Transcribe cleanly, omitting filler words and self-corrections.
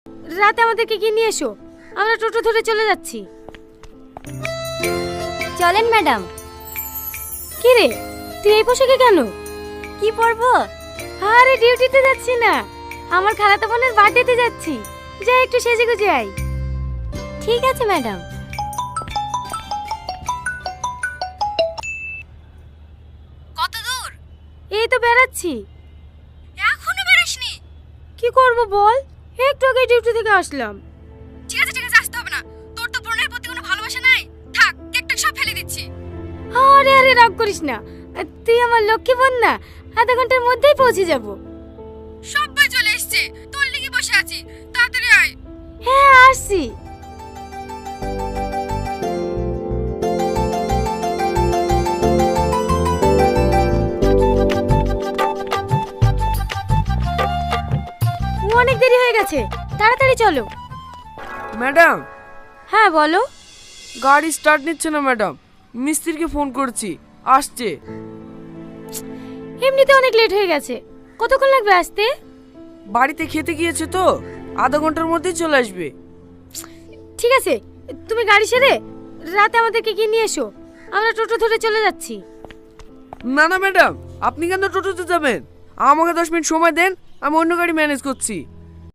রাতে আমাদেরকে কি নিয়ে এসো, আমরা টোটো ধরে চলে যাচ্ছি। চলেন ম্যাডাম। কি রে, তুই এই পোশাকে কেন? কি পরবো? আরে ডিউটিতে যাচ্ছি না, আমার খালাতো বোনের বার্থডেতে যাচ্ছি। যাই একটু সেজে গুজে আই। ঠিক আছে ম্যাডাম। কত দূর? এই তো বেরাচ্ছি। এখনো বেরোসনি? কি করব বল, একটু আগে ডিউটি থেকে আসলাম। ঠিক আছে আসতে হবে না, তোর তো বোনের প্রতি কোনো ভালোবাসা নাই। থাক, কেকটা সব ফেলে দিচ্ছি। আরে আরে রাগ করিস না, তুই আমার লক্ষ্মী বোন না, আধা ঘন্টার মধ্যেই পৌঁছে যাব। সবাই চলে এসেছে, তোর লেগে বসে আছি, তাড়াতাড়ি আয়। হ্যাঁ আসছি। অনেক দেরি হয়ে গেছে, তাড়াতাড়ি চলো। ম্যাডাম, হ্যাঁ বলো। গাড়ি স্টার্ট নিচ্ছে না ম্যাডাম, মিস্ত্রিকে ফোন করছি, আসছে। এমনিতে অনেক লেট হয়ে গেছে, কতক্ষণ লাগবে আসতে? বাড়িতে খেতে গিয়েছে তো, আধা ঘন্টার মধ্যেই চলে আসবে। ঠিক আছে, তুমি গাড়ি সেরে রাতে আমাদেরকে কি নিয়ে এসো, আমরা টোটো ধরে চলে যাচ্ছি। না না ম্যাডাম, আপনি কেন টোটোতে যাবেন? আমাকে 10 মিনিট সময় দেন, আমি অন্য গাড়ি ম্যানেজ করছি।